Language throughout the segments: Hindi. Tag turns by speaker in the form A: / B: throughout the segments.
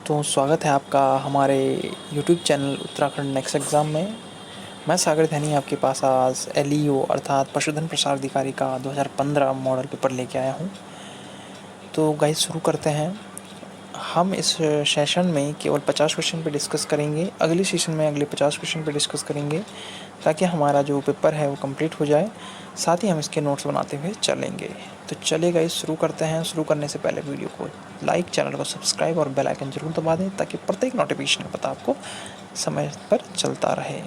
A: तो स्वागत है आपका हमारे YouTube channel Uttarakhand next exam में। मैं सागर धनी आपके पास आज एलईओ अर्थात पशुधन प्रसार अधिकारी का 2015 मॉडल पेपर लेके आया हूँ। तो गाइस शुरू करते हैं। हम इस सेशन में केवल 50 क्वेश्चन पे डिस्कस करेंगे, अगले सेशन में अगले 50 क्वेश्चन पे डिस्कस करेंगे ताकि हमारा जो पेपर है वो कंप्लीट हो जाए। साथ ही हम इसके नोट्स बनाते हुए चलेंगे। तो चलिए गाइस शुरू करते हैं। शुरू करने से पहले वीडियो को लाइक, चैनल को सब्सक्राइब और बेल आइकन जरूर दबा दें ताकि प्रत्येक नोटिफिकेशन का पता आपको समय पर चलता रहे।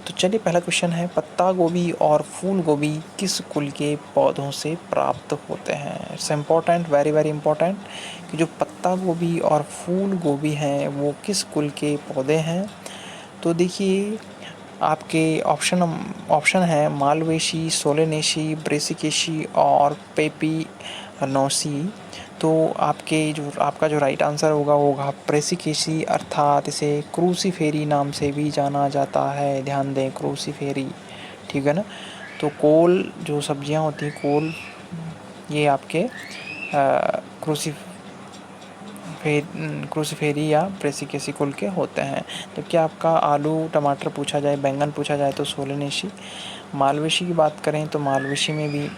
A: तो चलिए पहला क्वेश्चन है, पत्ता गोभी और फूल गोभी किस कुल के पौधों से प्राप्त होते हैं। It's important, very very important कि जो पत्ता गोभी और फूल गोभी हैं वो किस कुल के पौधे हैं। तो देखिए आपके ऑप्शन है मालवेसी, सोलेनेसी, ब्रेसिकेसी और पेपिनोसी। तो आपका जो राइट आंसर होगा ब्रेसिकेसी, अर्थात इसे क्रूसीफेरी नाम से भी जाना जाता है। ध्यान दें, क्रूसीफेरी, ठीक है ना। तो कोल जो सब्जियां होती हैं, कोल, ये आपके क्रूसीफेरी या ब्रेसिकेसी कुल के होते हैं। जबकि आपका आलू टमाटर पूछा जाए, बैंगन पूछा जाए तो सोलेनेसी। मालवेसी की बात करें तो मालवेसी में भी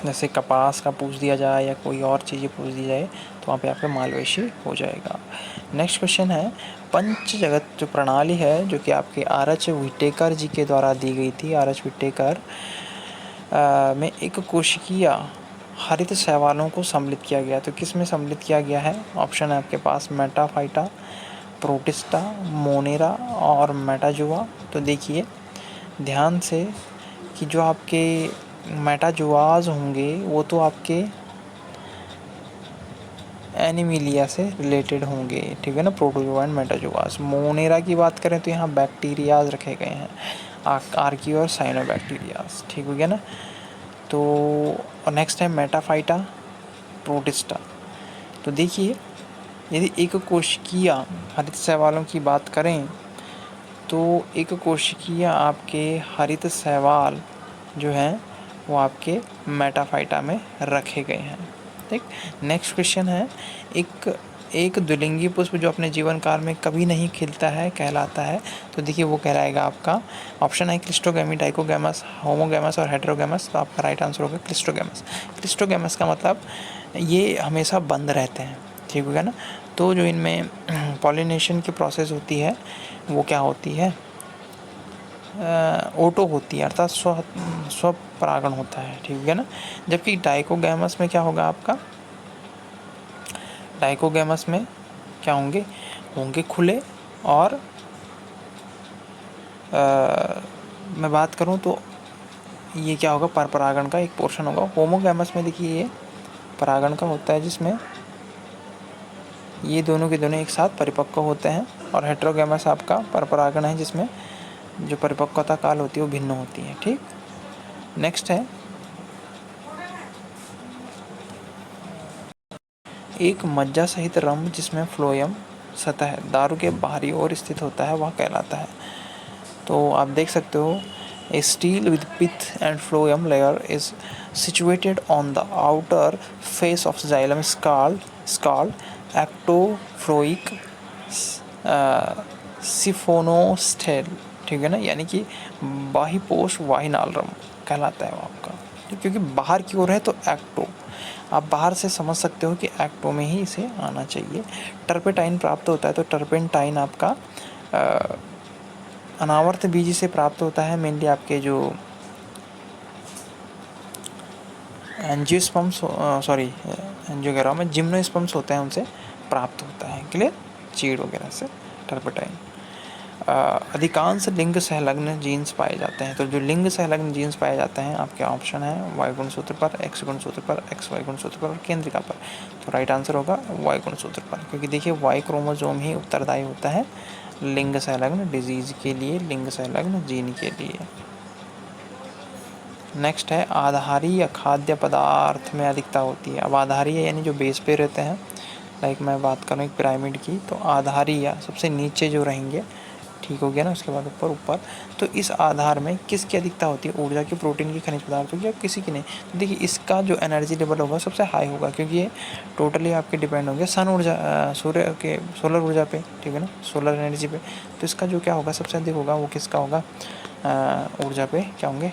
A: जैसे कपास का पूछ दिया जाए या कोई और चीज़ें पूछ दी जाए तो वहाँ पे आपका मालवेसी हो जाएगा। नेक्स्ट क्वेश्चन है, पंचजगत जो प्रणाली है जो कि आपके आर.एच. व्हिटेकर जी के द्वारा दी गई थी, आर.एच. व्हिटेकर में एक कोशिकीय हरित शैवालों को सम्मिलित किया गया। तो किस में सम्मिलित किया गया है? ऑप्शन है आपके पास मेटाफाइटा, प्रोटिस्टा, मोनेरा और मेटाजोआ। तो देखिए ध्यान से कि जो आपके मेटाजोआज होंगे वो तो आपके एनिमिलिया से रिलेटेड होंगे, ठीक है ना, प्रोटोजोआ एंड मेटाजोआज। मोनेरा की बात करें तो यहाँ बैक्टीरियाज रखे गए हैं, आर्की और साइनोबैक्टीरियाज, ठीक हो गया ना। तो नेक्स्ट है मेटाफाइटा, प्रोटिस्टा। तो देखिए यदि एक कोशिकीय हरित शैवालों की बात करें तो एक कोशिकीय आपके हरित शैवाल जो हैं वो आपके मेटाफाइटा में रखे गए हैं, ठीक। नेक्स्ट क्वेश्चन है, एक द्विलिंगी पुष्प जो अपने जीवन काल में कभी नहीं खिलता है कहलाता है। तो देखिए वो कहलाएगा आपका, ऑप्शन है क्लिस्टोगैमी, डाइकोगैमस, होमोगैमस और हेटेरोगैमस। तो आपका राइट आंसर होगा क्लिस्टोगैमस। क्लिस्टोगैमस का मतलब ये हमेशा बंद रहते हैं, ठीक हो गया ना। तो जो इनमें पॉलिनेशन की प्रोसेस होती है वो क्या होती है, ओटो होती है, अर्थात स्व परागण होता है, ठीक है ना। जबकि डाइकोगैमस में क्या होगा आपका, डाइकोगैमस में क्या होंगे खुले और मैं बात करूं तो ये क्या होगा, परपरागण का एक पोर्शन होगा। होमोगैमस में देखिए ये परागण का होता है जिसमें ये दोनों के दोनों एक साथ परिपक्व होते हैं। और हेटेरोगैमस आपका परपरागण है जिसमें जो परिपक्वता काल होती है वो भिन्न होती है, ठीक। नेक्स्ट है, एक मज्जा सहित रंध्र जिसमें फ्लोएम सतह दारू के बाहरी ओर स्थित होता है वह कहलाता है। तो आप देख सकते हो, a stele with pith and phloem layer is situated on the outer face of xylem scald ectofloic siphonostele, ठीक है ना, यानी कि बाह्यपोष वाहिनालरम कहलाता है वो आपका, क्योंकि बाहर की ओर है तो एक्टो, आप बाहर से समझ सकते हो कि एक्टो में ही इसे आना चाहिए। टर्पेटाइन प्राप्त होता है तो टर्पेंटाइन आपका अनावर्त बीज से प्राप्त होता है। मेनली आपके जो एंजियोस्पर्म्स एंजियो कह रहा हूँ मैं, जिम्नोस्पर्म्स होते हैं उनसे प्राप्त होता है, क्लियर, चीड़ वगैरह से टर्पेटाइन। अधिकांश लिंग संलग्न जीन्स पाए जाते हैं। तो जो लिंग संलग्न जीन्स पाए जाते हैं आपके ऑप्शन है वाई गुणसूत्र पर, एक्स गुणसूत्र पर, एक्स वाई गुणसूत्र पर और केंद्रिका पर। तो राइट आंसर होगा वाई गुणसूत्र पर, क्योंकि देखिए वाई क्रोमोसोम ही उत्तरदायी होता है लिंग संलग्न डिजीज के लिए, लिंग संलग्न जीन के लिए। नेक्स्ट है, आधारीय खाद्य पदार्थ में अधिकता होती है। अब आधारीय यानी जो बेस पे रहते हैं, लाइक मैं बात करूँ एक पिरामिड की, तो आधारीय सबसे नीचे जो रहेंगे ठीक हो गया ना। उसके बाद ऊपर ऊपर, तो इस आधार में किसकी अधिकता होती है, ऊर्जा की, प्रोटीन की, खनिज पदार्थों की, या किसी की नहीं। तो देखिए इसका जो एनर्जी लेवल होगा सबसे हाई होगा, क्योंकि ये टोटली आपके डिपेंड होंगे सन ऊर्जा, सूर्य के सोलर ऊर्जा पे, ठीक है ना, सोलर एनर्जी पे। तो इसका जो क्या होगा सबसे अधिक होगा वो किसका होगा, ऊर्जा पे क्या होंगे,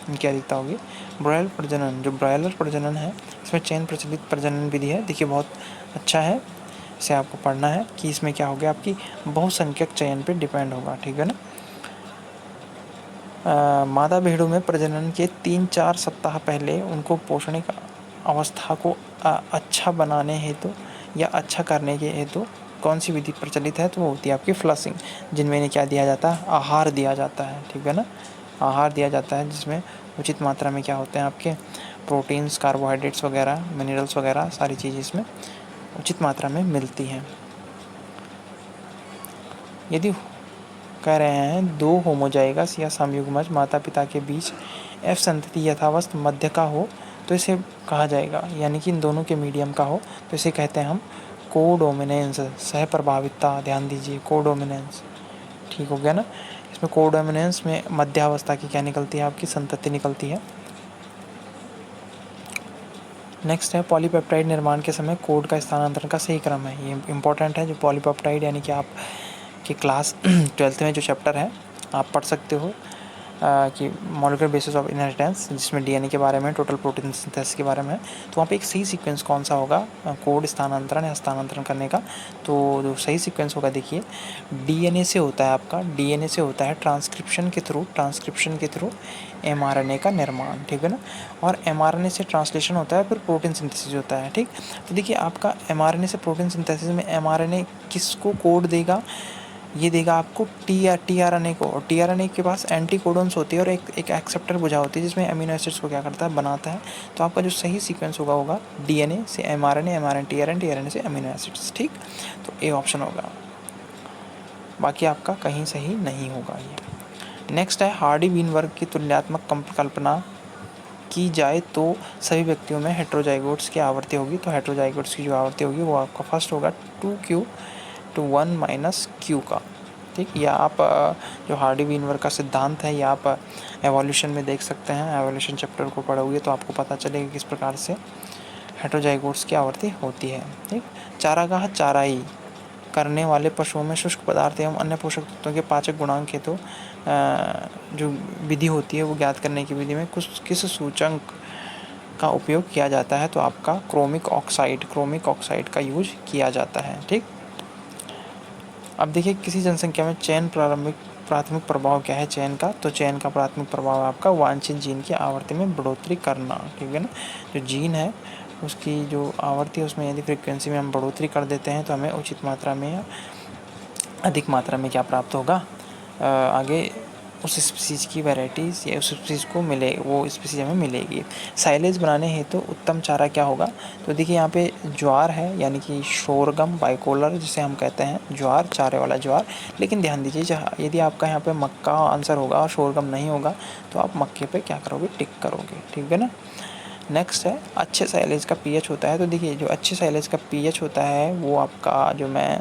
A: इनकी अधिकता होगी। ब्रॉयलर प्रजनन, जो ब्रॉयलर प्रजनन है इसमें चयन प्रचलित प्रजनन विधि है। देखिए बहुत अच्छा है, इसे आपको पढ़ना है कि इसमें क्या हो गया, आपकी बहुसंख्यक चयन पे डिपेंड होगा, ठीक है ना। मादा भेड़ों में प्रजनन के 3-4 सप्ताह पहले उनको पोषणिक अवस्था को अच्छा बनाने हेतु या अच्छा करने के हेतु कौन सी विधि प्रचलित है, तो वो होती है आपकी फ्लसिंग, जिनमें इन्हें क्या दिया जाता है, आहार दिया जाता है, ठीक है ना। आहार दिया जाता है जिसमें उचित मात्रा में क्या होते हैं आपके प्रोटीन्स, कार्बोहाइड्रेट्स वगैरह, मिनरल्स वगैरह, सारी चीज़ें इसमें उचित मात्रा में मिलती हैं। यदि कह रहे हैं दो होमोजाइगस या समयुग्मज माता पिता के बीच एफ संतति यथावस्थ मध्य का हो तो इसे कहा जाएगा, यानी कि इन दोनों के मीडियम का हो तो इसे कहते हैं हम कोडोमिनेंस, सह प्रभाविता। ध्यान दीजिए, कोडोमिनेंस, ठीक हो गया ना। इसमें कोडोमिनेंस में मध्यावस्था की क्या निकलती है, आपकी संतति निकलती है। नेक्स्ट है पॉलीपेप्टाइड निर्माण के समय कोड का स्थानांतरण का सही क्रम है। ये इंपॉर्टेंट है, जो पॉलीपेप्टाइड यानी कि आप कि क्लास 12th में जो चैप्टर है आप पढ़ सकते हो कि मॉलिक्यूलर बेसिस ऑफ इनहेरिटेंस, जिसमें डीएनए के बारे में, टोटल प्रोटीन सिंथेसिस के बारे में। तो वहाँ पे एक सही सीक्वेंस कौन सा होगा कोड स्थानांतरण या हस्तांतरण करने का, तो जो सही सीक्वेंस होगा देखिए डीएनए से होता है आपका, डीएनए से होता है ट्रांसक्रिप्शन के थ्रू एमआरएनए का निर्माण, ठीक है ना। और एमआरएनए से ट्रांसलेशन होता है, फिर प्रोटीन सिंथेसिस होता है, ठीक। तो देखिए आपका एमआरएनए से प्रोटीन सिंथेसिस में एमआरएनए किसको कोड देगा, ये देगा आपको टीआरएनए को। और टीआरएनए के पास एंटी कोडॉन्स होती है और एक एक्सेप्टर भुजा होती है जिसमें अमीनो एसिड्स को क्या करता है, बनाता है। तो आपका जो सही सीक्वेंस होगा डीएनए से एमआरएनए, एमआरएनए टीआरएनए, टीआरएनए से अमीनो एसिड्स, ठीक। तो ए ऑप्शन होगा, बाकी आपका कहीं सही नहीं होगा ये। नेक्स्ट है हार्डी वीनबर्ग की तुलनात्मक कल्पना की जाए तो सभी व्यक्तियों में हेट्रोजाइगोट्स की आवृत्ति होगी। तो हेट्रोजाइगोट्स की जो आवृत्ति होगी वो आपका फर्स्ट होगा 2q to 1 - q का, ठीक। या आप जो हार्डी वीनबर्ग का सिद्धांत है या आप एवोल्यूशन में देख सकते हैं, एवोल्यूशन चैप्टर को पढ़ोगे तो आपको पता चलेगा किस प्रकार से हेट्रोजाइगोट्स की आवृत्ति होती है, ठीक। चारागाह चराई करने वाले पशुओं में शुष्क पदार्थ एवं अन्य पोषक तत्वों के पाचक गुणांक के तो जो विधि होती है वो ज्ञात करने की विधि में किस सूचकांक का उपयोग किया जाता है, तो आपका क्रोमिक ऑक्साइड का यूज किया जाता है, ठीक। अब देखिए किसी जनसंख्या में चयन प्राथमिक प्रभाव क्या है चयन का, तो चयन का प्राथमिक प्रभाव आपका वांछित जीन की आवृत्ति में बढ़ोतरी करना, ठीक है ना। जो जीन है उसकी जो आवृत्ति है उसमें यदि फ्रीक्वेंसी में हम बढ़ोतरी कर देते हैं तो हमें उचित मात्रा में या अधिक मात्रा में क्या प्राप्त होगा, आगे उस स्पीसीज की वैराइटीज़ या उस स्पीसीज को मिले, वो स्पीसीज हमें मिलेगी। साइलेज बनाने हेतु तो उत्तम चारा क्या होगा, तो देखिए यहाँ पे ज्वार है, यानी कि शोरगम बाइकोलर जिसे हम कहते हैं, ज्वार, चारे वाला ज्वार। लेकिन ध्यान दीजिए यदि आपका यहाँ पे मक्का आंसर होगा और शोरगम नहीं होगा तो आप मक्के पे क्या करोगे, टिक करोगे, ठीक है ना। नेक्स्ट है अच्छे साइलेज का पीएच होता है। तो देखिए जो अच्छे साइलेज का पीएच होता है वो आपका, जो मैं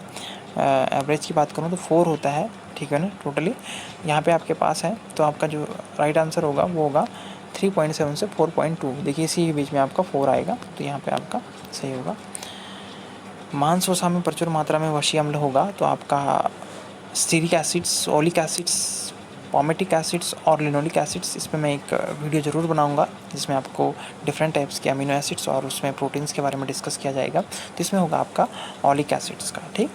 A: एवरेज की बात करूँ तो 4 होता है, ठीक है ना, टोटली यहाँ पे आपके पास है। तो आपका जो राइट आंसर होगा वो होगा 3.7 से 4.2। देखिए इसी के बीच में आपका 4 आएगा, तो यहाँ पे आपका सही होगा। मांस वसा में प्रचुर मात्रा में वशी अम्ल होगा, तो आपका stearic acids, oleic acids, palmitic acids और लिनोलिक एसिड्स, इस पर मैं एक वीडियो ज़रूर बनाऊंगा जिसमें आपको डिफरेंट टाइप्स के अमीनो एसिड्स और उसमें प्रोटीन्स के बारे में डिस्कस किया जाएगा। तो इसमें होगा आपका ओलिक एसिड्स का, ठीक।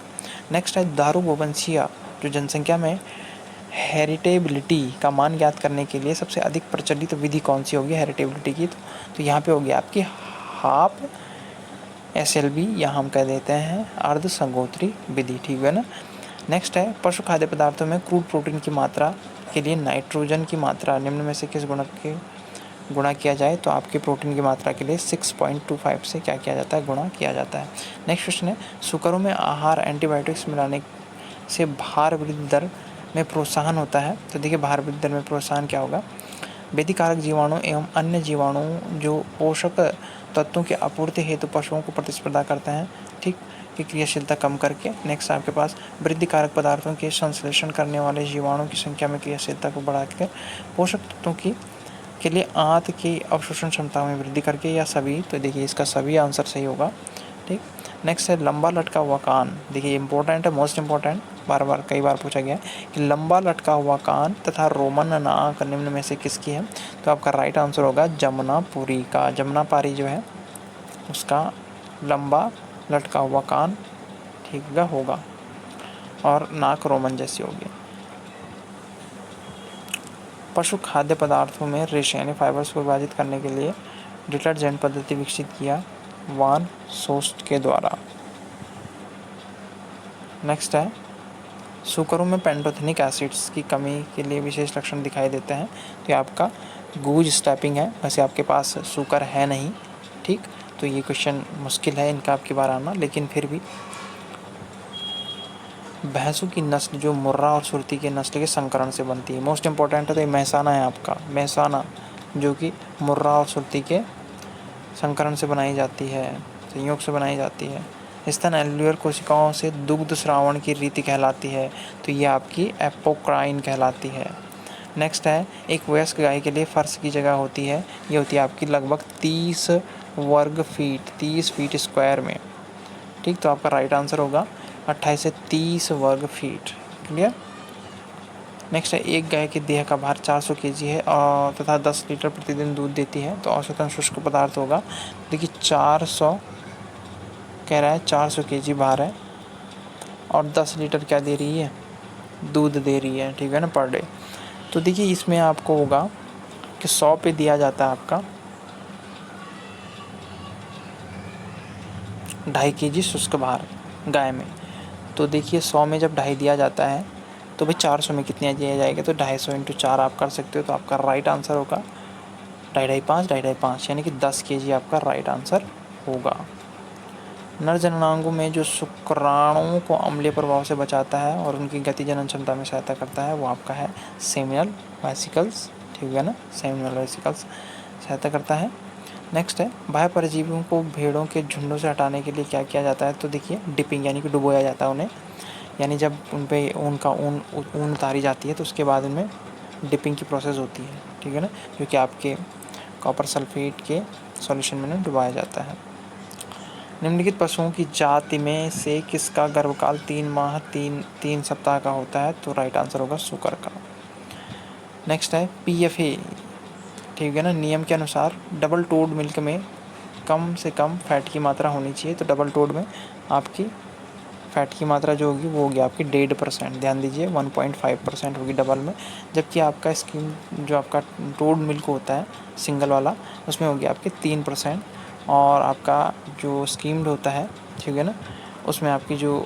A: नेक्स्ट है दारू गोवंशीय, जो जनसंख्या में हेरिटेबिलिटी का मान ज्ञात करने के लिए सबसे अधिक प्रचलित विधि कौन सी होगी हेरिटेबिलिटी की, तो यहाँ पे होगी आपकी हाफ SLB या हम कह देते हैं अर्ध संगोत्री विधि, ठीक है ना। नेक्स्ट है पशु खाद्य पदार्थों में क्रूड प्रोटीन की मात्रा के लिए नाइट्रोजन की मात्रा निम्न में से किस गुणक के गुणा किया जाए, तो आपके प्रोटीन की मात्रा के लिए 6.25 से क्या किया जाता है, गुणा किया जाता है। नेक्स्ट क्वेश्चन है सुकरों में आहार एंटीबायोटिक्स मिलाने से भार वृद्धि दर में प्रोत्साहन होता है। तो देखिए भार वृद्धि दर में प्रोत्साहन क्या होगा, व्यतिकारक जीवाणु एवं अन्य जीवाणु जो पोषक तत्वों की आपूर्ति हेतु पशुओं को प्रतिस्पर्धा करते हैं, ठीक। की क्रियाशीलता कम करके। नेक्स्ट आपके पास वृद्धि कारक पदार्थों के संश्लेषण करने वाले जीवाणुओं की संख्या में क्रियाशीलता को बढ़ाकर पोषक तत्वों की के लिए आंत की अवशोषण क्षमता में वृद्धि करके, या सभी। तो देखिए इसका सभी आंसर सही होगा। ठीक। नेक्स्ट है लंबा लटका हुआ कान। देखिए इंपॉर्टेंट है, मोस्ट इंपॉर्टेंट, बार बार कई बार पूछा गया है कि लंबा लटका हुआ कान तथा रोमन नाक निम्न में से किसकी है। तो आपका राइट आंसर होगा जमुनापुरी का। जमुनापारी जो है उसका लंबा लटका हुआ कान ठीक होगा, और नाक रोमन जैसी होगी। पशु खाद्य पदार्थों में रेशे यानी फाइबर्स को विभाजित करने के लिए डिटर्जेंट पद्धति विकसित किया वान सोस्ट के द्वारा। नेक्स्ट है सूकरों में पेंटोथेनिक एसिड्स की कमी के लिए विशेष लक्षण दिखाई देते हैं। तो ये आपका गूज स्टैपिंग है। वैसे आपके पास सूकर है नहीं, ठीक, तो ये क्वेश्चन मुश्किल है इनका आपकी बार आना, लेकिन फिर भी भैंसों की नस्ल जो मुर्रा और सुरती के नस्ल के संकरण से बनती है। मोस्ट इंपॉर्टेंट है, तो ये मेहसाना है आपका, मेहसाना, जो कि मुर्रा और सुरती के संकरण से बनाई जाती है, संयोग से बनाई जाती है। स्तन एल्यूलर कोशिकाओं से दुग्ध श्रावण की रीति कहलाती है। तो ये आपकी एपोक्राइन कहलाती है। नेक्स्ट है एक वयस्क गाय के लिए फर्श की जगह होती है, ये होती है आपकी लगभग 30 वर्ग फीट, 30 फीट स्क्वायर में। ठीक, तो आपका राइट आंसर होगा 28 से 30 वर्ग फीट। क्लियर। नेक्स्ट है एक गाय की देह का भार 400 केजी है और तथा 10 लीटर प्रतिदिन दूध देती है, तो औसतन शुष्क पदार्थ होगा। देखिए 400 कह रहा है, 400 केजी भार है और 10 लीटर क्या दे रही है, दूध दे रही है, ठीक है ना, पर डे। तो देखिए इसमें आपको होगा कि 100 पे दिया जाता है आपका 2.5 केजी शुष्क भार गाय में। तो देखिए 100 में जब 2.5 दिया जाता है तो भाई 400 में कितने दिया जाएगा, तो 250 इंटू 4 आप कर सकते हो। तो आपका राइट आंसर होगा 2.5 यानी कि 10 केजी आपका राइट आंसर होगा। नर जननांगों में जो शुक्राणुओं को अम्लीय प्रभाव से बचाता है और उनकी गति जनन क्षमता में सहायता करता है, वो आपका है सेमिनल वेसिकल्स, ठीक है ना, सेमिनल वेसिकल्स सहायता करता है। नेक्स्ट है बाह्य परजीवियों को भेड़ों के झुंडों से हटाने के लिए क्या किया जाता है। तो देखिए डिपिंग यानी कि डुबोया जाता है उन्हें, यानी जब उन पे ऊन उतारी जाती है तो उसके बाद उनमें डिपिंग की प्रोसेस होती है, ठीक है ना, जो कि आपके कॉपर सल्फेट के सॉल्यूशन में डुबाया जाता है। निम्नलिखित पशुओं की जाति में से किसका गर्भकाल 3 माह 3 सप्ताह का होता है। तो राइट आंसर होगा सूकर का। नेक्स्ट है PFA, ठीक है ना, नियम के अनुसार डबल टोड मिल्क में कम से कम फैट की मात्रा होनी चाहिए। तो डबल टोड में आपकी फैट की मात्रा जो होगी वो होगी आपकी 1.5%, ध्यान दीजिए 1.5% होगी डबल में। जबकि आपका स्कीम जो आपका टोड मिल्क होता है सिंगल वाला, उसमें होगी आपकी 3%, और आपका जो स्कीम्ड होता है, ठीक है ना, उसमें आपकी जो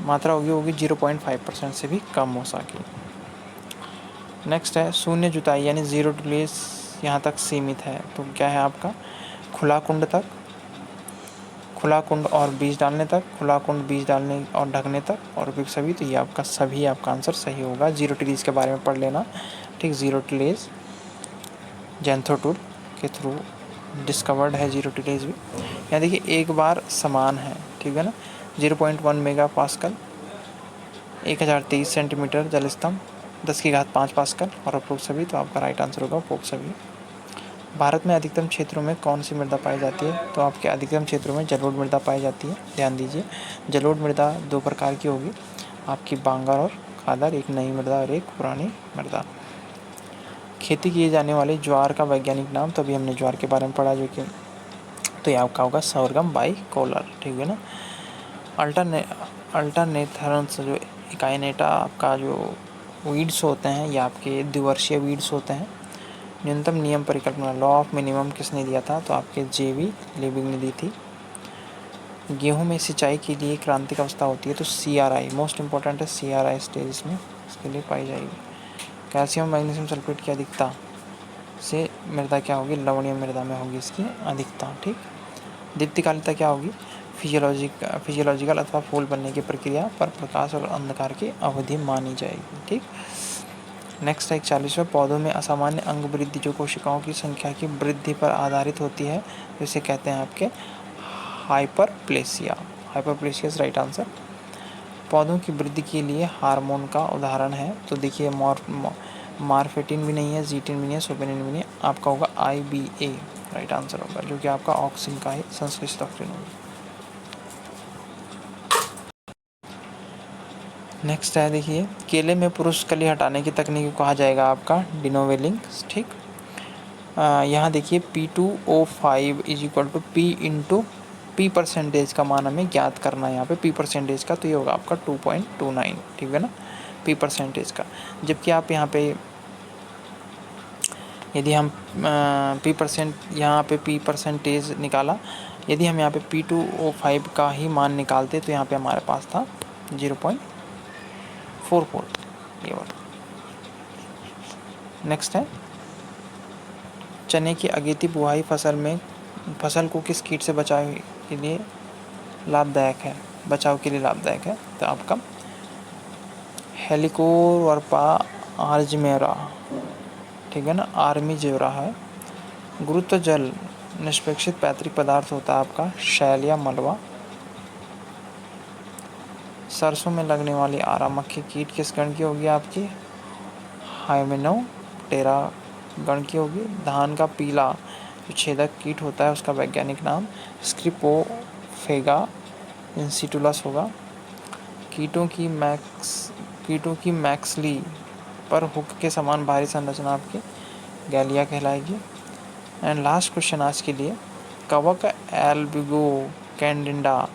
A: मात्रा होगी 0.5% से भी कम हो सके। नेक्स्ट है शून्य जुताई यानी ज़ीरो टिलेज यहाँ तक सीमित है। तो क्या है आपका खुला कुंड तक, खुला कुंड और बीज डालने तक, खुला कुंड बीज डालने और ढकने तक, और फिर सभी। तो ये आपका सभी आपका आंसर सही होगा। ज़ीरो टिलेज के बारे में पढ़ लेना, ठीक, ज़ीरो टिलेज जैंथोटूर के थ्रू डिस्कवर्ड है ज़ीरो टिलेज भी। यहाँ देखिए एक बार समान है, ठीक है ना, 0.1 मेगा पास्कल, 1023 सेंटीमीटर जल स्तंभ, 10⁵ पास्कल और अप्रोक्स सभी। तो आपका राइट आंसर होगा अप्रोक्स सभी। भारत में अधिकतम क्षेत्रों में कौन सी मृदा पाई जाती है। तो आपके अधिकतम क्षेत्रों में जलोढ़ मृदा पाई जाती है। ध्यान दीजिए जलोढ़ मृदा 2 प्रकार की होगी, आपकी बांगर और खादर, एक नई मृदा और एक पुरानी मृदा। खेती किए जाने वाले ज्वार का वैज्ञानिक नाम, तो अभी हमने ज्वार के बारे में पढ़ा, जो कि तो ये आपका होगा सोरगम बाइकोलर, ठीक है ना। अल्टरनेथरंस जो इकाइनेटा आपका जो वीड्स होते हैं, ये आपके द्विवर्षीय वीड्स होते हैं। न्यूनतम नियम परिकल्पना लॉ ऑफ मिनिमम किसने दिया था। तो आपके JV लिविंग ने दी थी। गेहूं में सिंचाई के लिए क्रांतिक अवस्था होती है। तो CRI मोस्ट इंपॉर्टेंट है, CRI स्टेज इसमें इसके लिए पाई जाएगी। कैल्शियम मैग्नीशियम सल्फेट की अधिकता से मृदा क्या होगी, लवणीय मृदा में होगी इसकी अधिकता, ठीक। दीप्तिकालिता क्या होगी, फिजियोलॉजिकल अथवा फूल बनने की प्रक्रिया पर प्रकाश और अंधकार की अवधि मानी जाएगी, ठीक। नेक्स्ट है 41वां पौधों में असामान्य अंग वृद्धि जो कोशिकाओं की संख्या की वृद्धि पर आधारित होती है, तो इसे कहते हैं आपके hyperplasia. Hyperplasia is right answer. पौधों की वृद्धि के लिए हार्मोन का उदाहरण है, तो देखिए मार्फेटिन भी नहीं है, जीटिन भी नहीं है, सोपेनिन भी नहीं है, आपका होगा IBA राइट आंसर होगा, जो कि आपका ऑक्सिन का ही संश्लिष्ट ऑक्सीजन होगा। नेक्स्ट है देखिए, केले में पुरुष कली हटाने की तकनीक को कहा जाएगा आपका डिनोवेलिंग। ठीक, यहाँ देखिए P2O5 is equal to P into P percentage का मान हमें ज्ञात करना है यहाँ पे P परसेंटेज का, तो ये होगा आपका 2.29, ठीक है ना, P परसेंटेज का। जबकि आप यहाँ पे यदि हम यहाँ पे P परसेंटेज निकाला, यदि हम यहाँ पे P2O5 का ही मान निकालते तो यहाँ पे हमारे पास था 0.44, ये वाला। नेक्स्ट है, चने की अगेती बुआई फसल को किस कीट से बचाव के लिए लाभदायक है? तो आपका हेलिकोवर्पा आर्जिमेरा, ठीक है ना, आर्मी जेवरा है। गुरुत्व जल निष्पेक्षित पैतृक पदार्थ होता है आपका शैल या मलबा। सरसों में लगने वाली आरा मक्खी कीट किस गण की होगी आपकी? हाइमेनोप्टेरा गण की होगी। धान का पीला जो छेदक कीट होता है उसका वैज्ञानिक नाम स्क्रिपोफेगा इंसिटुलस होगा। कीटों की मैक्सली पर हुक के समान भारी संरचना आपकी गैलिया कहलाएगी। एंड लास्ट क्वेश्चन आज के लिए, कवक एल्बिगो कैंडिडा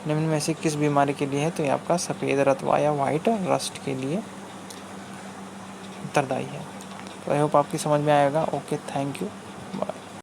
A: निम्न में से किस बीमारी के लिए है? तो ये आपका सफ़ेद रतवा या वाइट रस्ट के लिए उत्तरदायी है। तो आई होप आपकी समझ में आएगा। Okay, thank you.